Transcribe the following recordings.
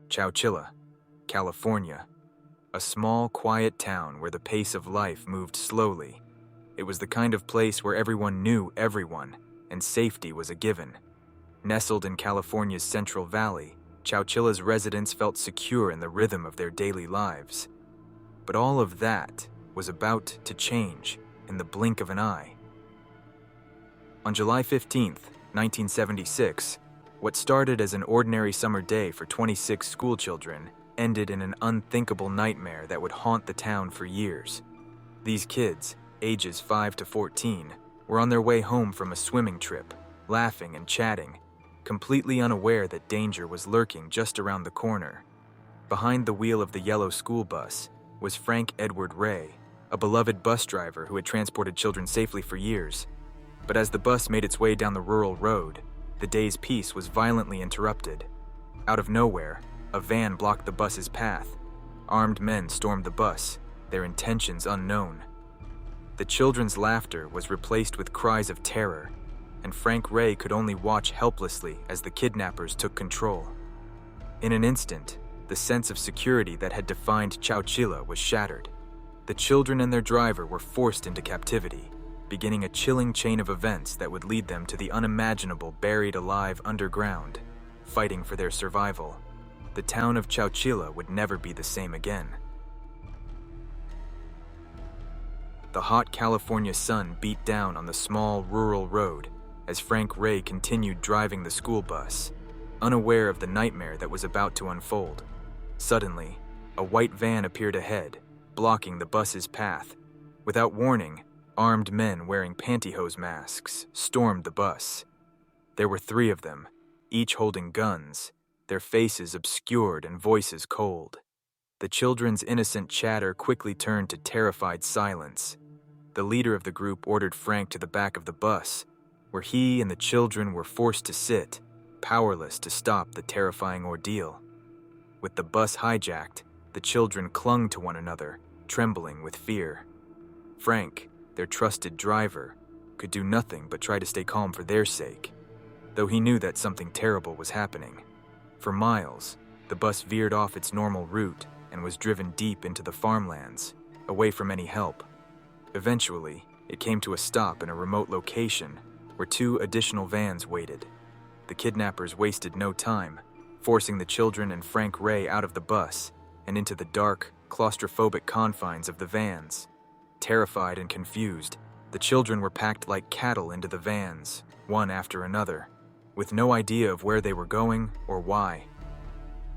Chowchilla, California, a small, quiet town where the pace of life moved slowly. It was the kind of place where everyone knew everyone, and safety was a given. Nestled in California's Central Valley, Chowchilla's residents felt secure in the rhythm of their daily lives. But all of that was about to change in the blink of an eye. On July 15th, 1976, what started as an ordinary summer day for 26 schoolchildren ended in an unthinkable nightmare that would haunt the town for years. These kids, ages 5 to 14, were on their way home from a swimming trip, laughing and chatting, completely unaware that danger was lurking just around the corner. Behind the wheel of the yellow school bus was Frank Edward Ray, a beloved bus driver who had transported children safely for years. But as the bus made its way down the rural road, the day's peace was violently interrupted. Out of nowhere, a van blocked the bus's path. Armed men stormed the bus, their intentions unknown. The children's laughter was replaced with cries of terror, and Frank Ray could only watch helplessly as the kidnappers took control. In an instant, the sense of security that had defined Chowchilla was shattered. The children and their driver were forced into captivity, beginning a chilling chain of events that would lead them to the unimaginable buried alive underground, fighting for their survival. The town of Chowchilla would never be the same again. The hot California sun beat down on the small rural road as Frank Ray continued driving the school bus, unaware of the nightmare that was about to unfold. Suddenly, a white van appeared ahead, blocking the bus's path. Without warning, armed men wearing pantyhose masks stormed the bus. There were 3 of them, each holding guns, their faces obscured and voices cold. The children's innocent chatter quickly turned to terrified silence. The leader of the group ordered Frank to the back of the bus, where he and the children were forced to sit, powerless to stop the terrifying ordeal. With the bus hijacked, the children clung to one another, trembling with fear. Frank, their trusted driver, could do nothing but try to stay calm for their sake, though he knew that something terrible was happening. For miles, the bus veered off its normal route and was driven deep into the farmlands, away from any help. Eventually, it came to a stop in a remote location where 2 additional vans waited. The kidnappers wasted no time, forcing the children and Frank Ray out of the bus and into the dark, claustrophobic confines of the vans. Terrified and confused, the children were packed like cattle into the vans, one after another, with no idea of where they were going or why.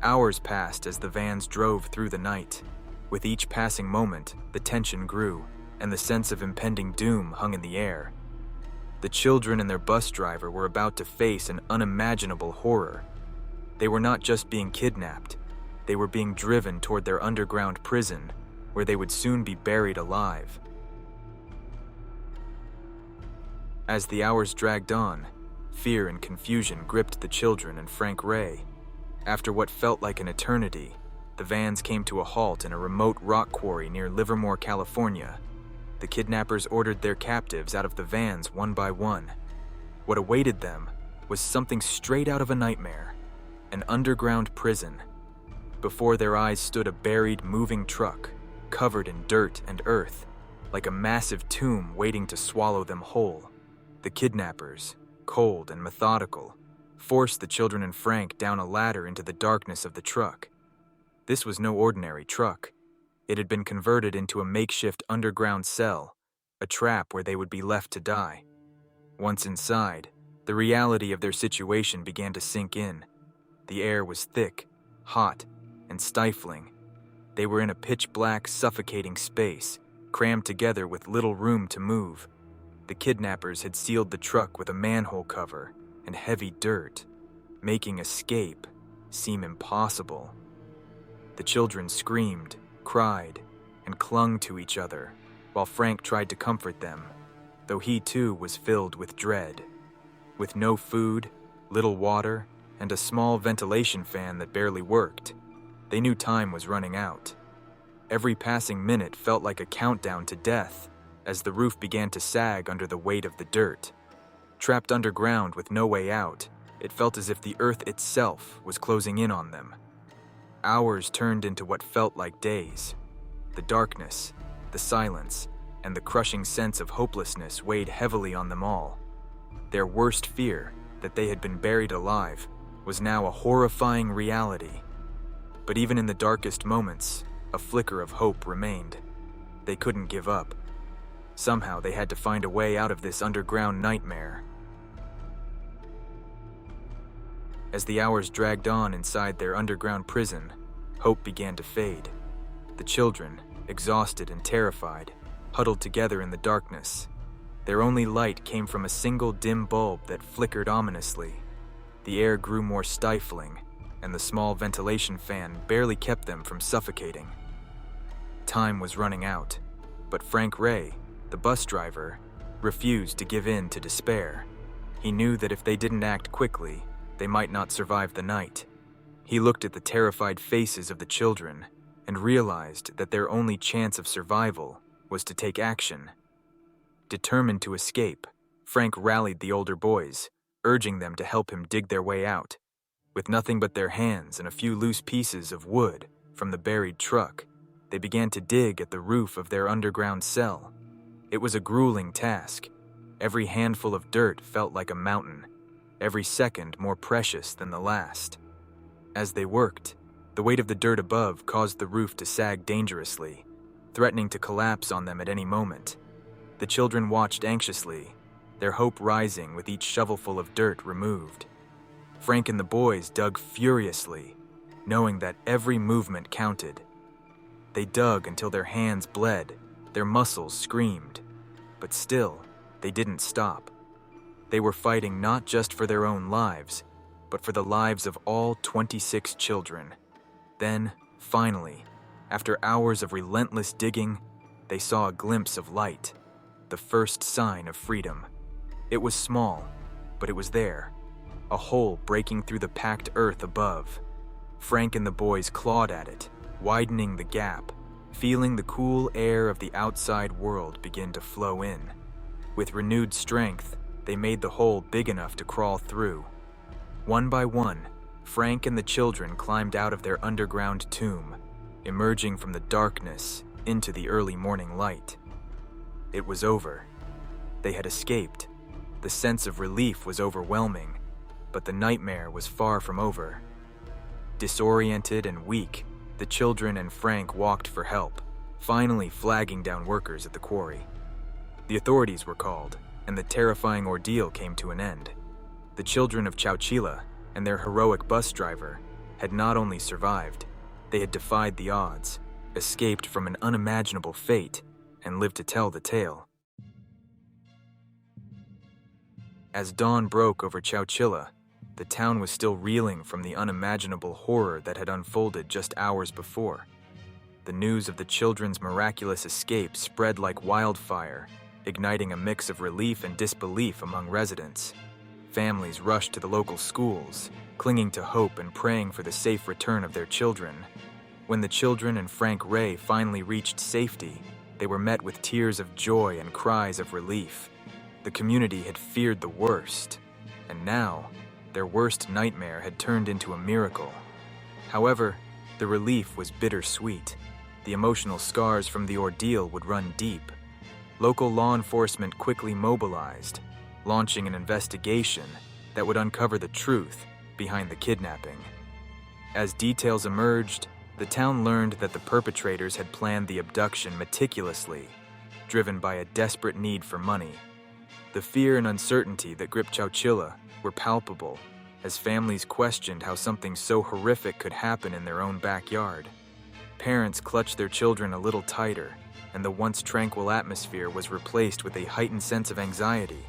Hours passed as the vans drove through the night. With each passing moment, the tension grew, and the sense of impending doom hung in the air. The children and their bus driver were about to face an unimaginable horror. They were not just being kidnapped, they were being driven toward their underground prison, where they would soon be buried alive. As the hours dragged on, fear and confusion gripped the children and Frank Ray. After what felt like an eternity, the vans came to a halt in a remote rock quarry near Livermore, California. The kidnappers ordered their captives out of the vans one by one. What awaited them was something straight out of a nightmare, an underground prison. Before their eyes stood a buried, moving truck, covered in dirt and earth, like a massive tomb waiting to swallow them whole. The kidnappers, cold and methodical, forced the children and Frank down a ladder into the darkness of the truck. This was no ordinary truck. It had been converted into a makeshift underground cell, a trap where they would be left to die. Once inside, the reality of their situation began to sink in. The air was thick, hot, and stifling. They were in a pitch-black, suffocating space, crammed together with little room to move. The kidnappers had sealed the truck with a manhole cover and heavy dirt, making escape seem impossible. The children screamed, cried, and clung to each other, while Frank tried to comfort them, though he too was filled with dread. With no food, little water, and a small ventilation fan that barely worked, they knew time was running out. Every passing minute felt like a countdown to death as the roof began to sag under the weight of the dirt. Trapped underground with no way out, it felt as if the earth itself was closing in on them. Hours turned into what felt like days. The darkness, the silence, and the crushing sense of hopelessness weighed heavily on them all. Their worst fear, that they had been buried alive, was now a horrifying reality. But even in the darkest moments, a flicker of hope remained. They couldn't give up. Somehow they had to find a way out of this underground nightmare. As the hours dragged on inside their underground prison, hope began to fade. The children, exhausted and terrified, huddled together in the darkness. Their only light came from a single dim bulb that flickered ominously. The air grew more stifling, and the small ventilation fan barely kept them from suffocating. Time was running out, but Frank Ray, the bus driver, refused to give in to despair. He knew that if they didn't act quickly, they might not survive the night. He looked at the terrified faces of the children and realized that their only chance of survival was to take action. Determined to escape, Frank rallied the older boys, urging them to help him dig their way out. With nothing but their hands and a few loose pieces of wood from the buried truck, they began to dig at the roof of their underground cell. It was a grueling task. Every handful of dirt felt like a mountain, every second more precious than the last. As they worked, the weight of the dirt above caused the roof to sag dangerously, threatening to collapse on them at any moment. The children watched anxiously, their hope rising with each shovelful of dirt removed. Frank and the boys dug furiously, knowing that every movement counted. They dug until their hands bled, their muscles screamed, but still, they didn't stop. They were fighting not just for their own lives, but for the lives of all 26 children. Then, finally, after hours of relentless digging, they saw a glimpse of light, the first sign of freedom. It was small, but it was there, a hole breaking through the packed earth above. Frank and the boys clawed at it, widening the gap, feeling the cool air of the outside world begin to flow in. With renewed strength, they made the hole big enough to crawl through. One by one, Frank and the children climbed out of their underground tomb, emerging from the darkness into the early morning light. It was over. They had escaped. The sense of relief was overwhelming, but the nightmare was far from over. Disoriented and weak, the children and Frank walked for help, finally flagging down workers at the quarry. The authorities were called, and the terrifying ordeal came to an end. The children of Chowchilla and their heroic bus driver had not only survived, they had defied the odds, escaped from an unimaginable fate, and lived to tell the tale. As dawn broke over Chowchilla, the town was still reeling from the unimaginable horror that had unfolded just hours before. The news of the children's miraculous escape spread like wildfire, igniting a mix of relief and disbelief among residents. Families rushed to the local schools, clinging to hope and praying for the safe return of their children. When the children and Frank Ray finally reached safety, they were met with tears of joy and cries of relief. The community had feared the worst, and now, their worst nightmare had turned into a miracle. However, the relief was bittersweet. The emotional scars from the ordeal would run deep. Local law enforcement quickly mobilized, launching an investigation that would uncover the truth behind the kidnapping. As details emerged, the town learned that the perpetrators had planned the abduction meticulously, driven by a desperate need for money. The fear and uncertainty that gripped Chowchilla were palpable as families questioned how something so horrific could happen in their own backyard. Parents clutched their children a little tighter, and the once tranquil atmosphere was replaced with a heightened sense of anxiety.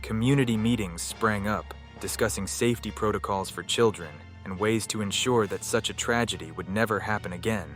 Community meetings sprang up, discussing safety protocols for children and ways to ensure that such a tragedy would never happen again.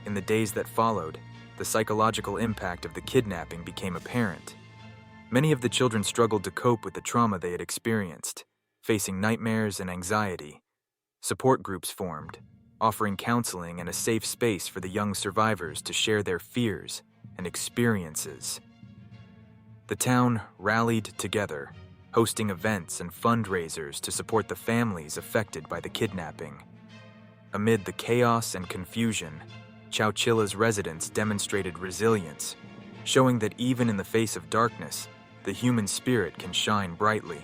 In the days that followed, the psychological impact of the kidnapping became apparent. Many of the children struggled to cope with the trauma they had experienced, facing nightmares and anxiety. Support groups formed, offering counseling and a safe space for the young survivors to share their fears and experiences. The town rallied together, hosting events and fundraisers to support the families affected by the kidnapping. Amid the chaos and confusion, Chowchilla's residents demonstrated resilience, showing that even in the face of darkness, the human spirit can shine brightly.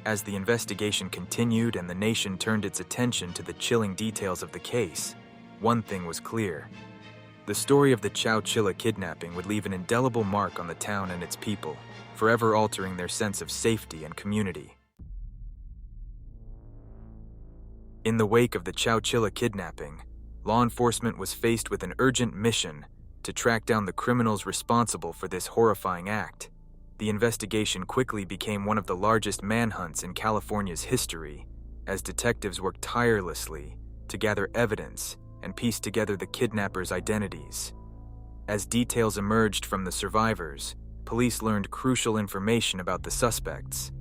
As the investigation continued and the nation turned its attention to the chilling details of the case, one thing was clear. The story of the Chowchilla kidnapping would leave an indelible mark on the town and its people, forever altering their sense of safety and community. In the wake of the Chowchilla kidnapping, law enforcement was faced with an urgent mission to track down the criminals responsible for this horrifying act. The investigation quickly became one of the largest manhunts in California's history, as detectives worked tirelessly to gather evidence and piece together the kidnappers' identities. As details emerged from the survivors, police learned crucial information about the suspects.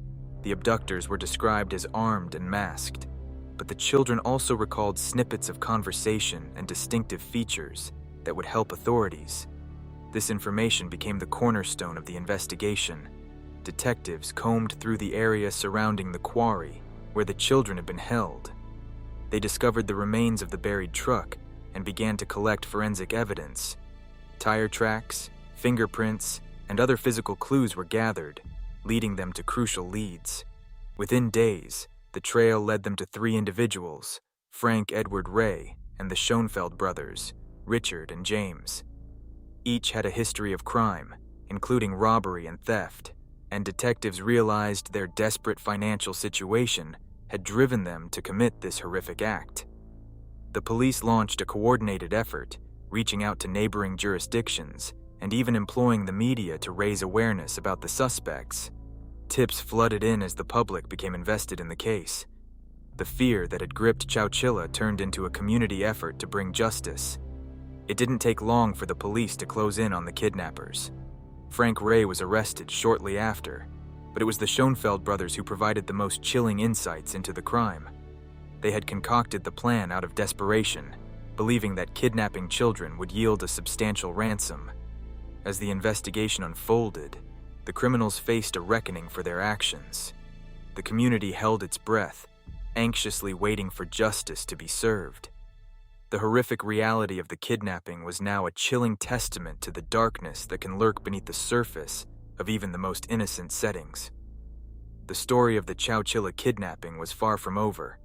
The abductors were described as armed and masked, but the children also recalled snippets of conversation and distinctive features that would help authorities. This information became the cornerstone of the investigation. Detectives combed through the area surrounding the quarry where the children had been held. They discovered the remains of the buried truck and began to collect forensic evidence. Tire tracks, fingerprints, and other physical clues were gathered, leading them to crucial leads. Within days, the trail led them to 3 individuals, Frank Edward Ray and the Schoenfeld brothers, Richard and James. Each had a history of crime, including robbery and theft, and detectives realized their desperate financial situation had driven them to commit this horrific act. The police launched a coordinated effort, reaching out to neighboring jurisdictions and even employing the media to raise awareness about the suspects. Tips flooded in as the public became invested in the case. The fear that had gripped Chowchilla turned into a community effort to bring justice. It didn't take long for the police to close in on the kidnappers. Frank Ray was arrested shortly after, but it was the Schoenfeld brothers who provided the most chilling insights into the crime. They had concocted the plan out of desperation, believing that kidnapping children would yield a substantial ransom. As the investigation unfolded, the criminals faced a reckoning for their actions. The community held its breath, anxiously waiting for justice to be served. The horrific reality of the kidnapping was now a chilling testament to the darkness that can lurk beneath the surface of even the most innocent settings. The story of the Chowchilla kidnapping was far from over.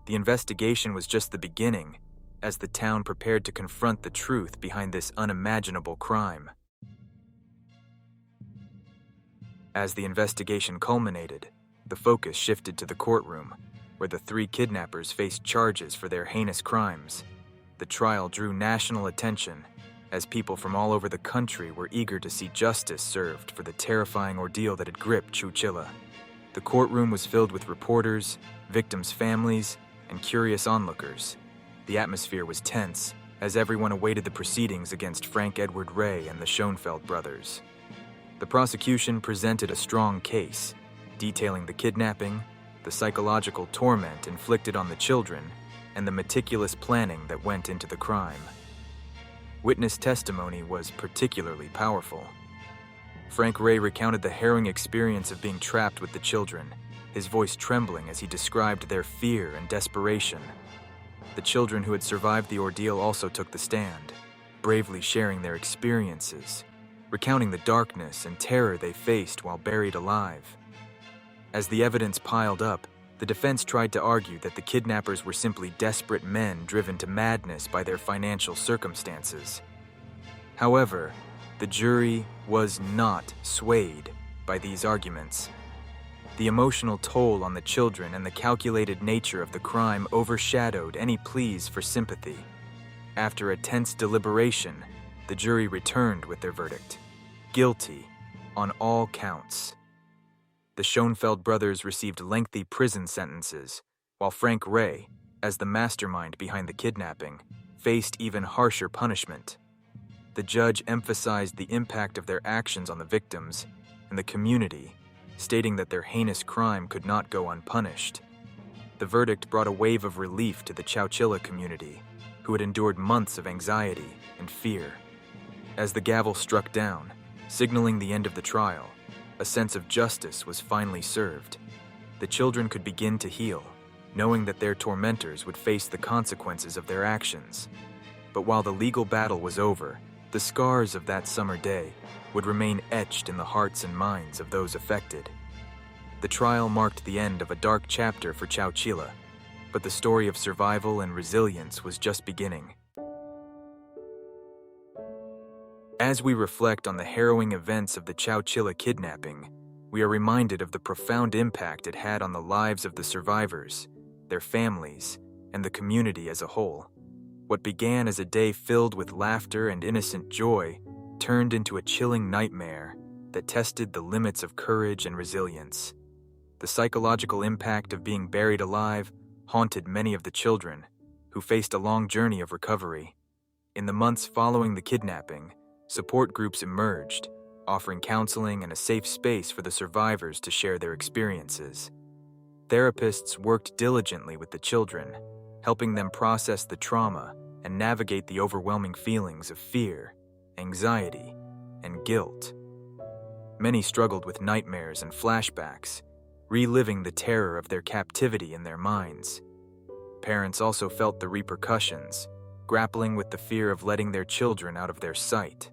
The investigation was just the beginning, as the town prepared to confront the truth behind this unimaginable crime. As the investigation culminated, the focus shifted to the courtroom, where the 3 kidnappers faced charges for their heinous crimes. The trial drew national attention, as people from all over the country were eager to see justice served for the terrifying ordeal that had gripped Chowchilla. The courtroom was filled with reporters, victims' families, and curious onlookers. The atmosphere was tense, as everyone awaited the proceedings against Frank Edward Ray and the Schoenfeld brothers. The prosecution presented a strong case, detailing the kidnapping, the psychological torment inflicted on the children, and the meticulous planning that went into the crime. Witness testimony was particularly powerful. Frank Ray recounted the harrowing experience of being trapped with the children, his voice trembling as he described their fear and desperation. The children who had survived the ordeal also took the stand, bravely sharing their experiences, recounting the darkness and terror they faced while buried alive. As the evidence piled up, the defense tried to argue that the kidnappers were simply desperate men driven to madness by their financial circumstances. However, the jury was not swayed by these arguments. The emotional toll on the children and the calculated nature of the crime overshadowed any pleas for sympathy. After a tense deliberation, the jury returned with their verdict: guilty on all counts. The Schoenfeld brothers received lengthy prison sentences, while Frank Ray, as the mastermind behind the kidnapping, faced even harsher punishment. The judge emphasized the impact of their actions on the victims and the community, stating that their heinous crime could not go unpunished. The verdict brought a wave of relief to the Chowchilla community, who had endured months of anxiety and fear. As the gavel struck down, signaling the end of the trial, a sense of justice was finally served. The children could begin to heal, knowing that their tormentors would face the consequences of their actions. But while the legal battle was over, the scars of that summer day would remain etched in the hearts and minds of those affected. The trial marked the end of a dark chapter for Chowchilla, but the story of survival and resilience was just beginning. As we reflect on the harrowing events of the Chowchilla kidnapping, we are reminded of the profound impact it had on the lives of the survivors, their families, and the community as a whole. What began as a day filled with laughter and innocent joy turned into a chilling nightmare that tested the limits of courage and resilience. The psychological impact of being buried alive haunted many of the children, who faced a long journey of recovery. In the months following the kidnapping, support groups emerged, offering counseling and a safe space for the survivors to share their experiences. Therapists worked diligently with the children, helping them process the trauma and navigate the overwhelming feelings of fear, anxiety, and guilt. Many struggled with nightmares and flashbacks, reliving the terror of their captivity in their minds. Parents also felt the repercussions, grappling with the fear of letting their children out of their sight.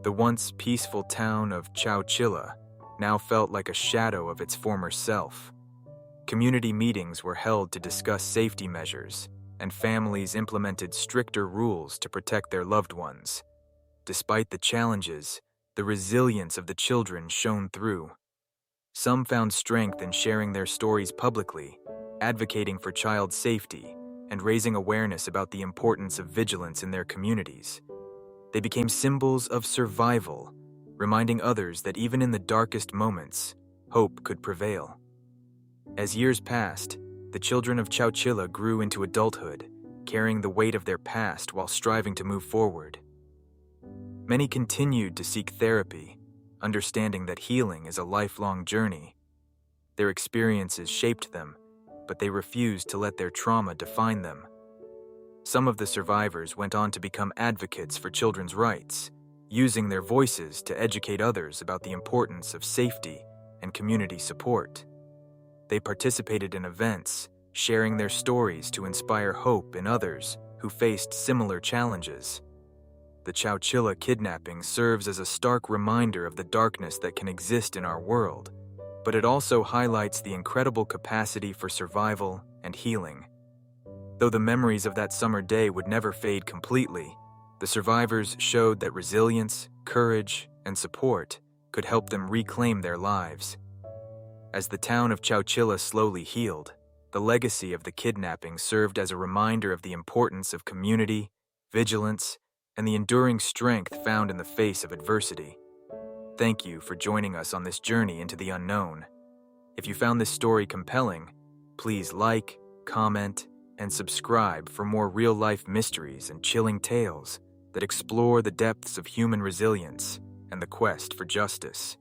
The once peaceful town of Chowchilla now felt like a shadow of its former self. Community meetings were held to discuss safety measures, and families implemented stricter rules to protect their loved ones. Despite the challenges, the resilience of the children shone through. Some found strength in sharing their stories publicly, advocating for child safety, and raising awareness about the importance of vigilance in their communities. They became symbols of survival, reminding others that even in the darkest moments, hope could prevail. As years passed, the children of Chowchilla grew into adulthood, carrying the weight of their past while striving to move forward. Many continued to seek therapy, understanding that healing is a lifelong journey. Their experiences shaped them, but they refused to let their trauma define them. Some of the survivors went on to become advocates for children's rights, using their voices to educate others about the importance of safety and community support. They participated in events, sharing their stories to inspire hope in others who faced similar challenges. The Chowchilla kidnapping serves as a stark reminder of the darkness that can exist in our world, but it also highlights the incredible capacity for survival and healing. Though the memories of that summer day would never fade completely, the survivors showed that resilience, courage, and support could help them reclaim their lives. As the town of Chowchilla slowly healed, the legacy of the kidnapping served as a reminder of the importance of community, vigilance, and the enduring strength found in the face of adversity. Thank you for joining us on this journey into the unknown. If you found this story compelling, please like, comment, and subscribe for more real-life mysteries and chilling tales that explore the depths of human resilience and the quest for justice.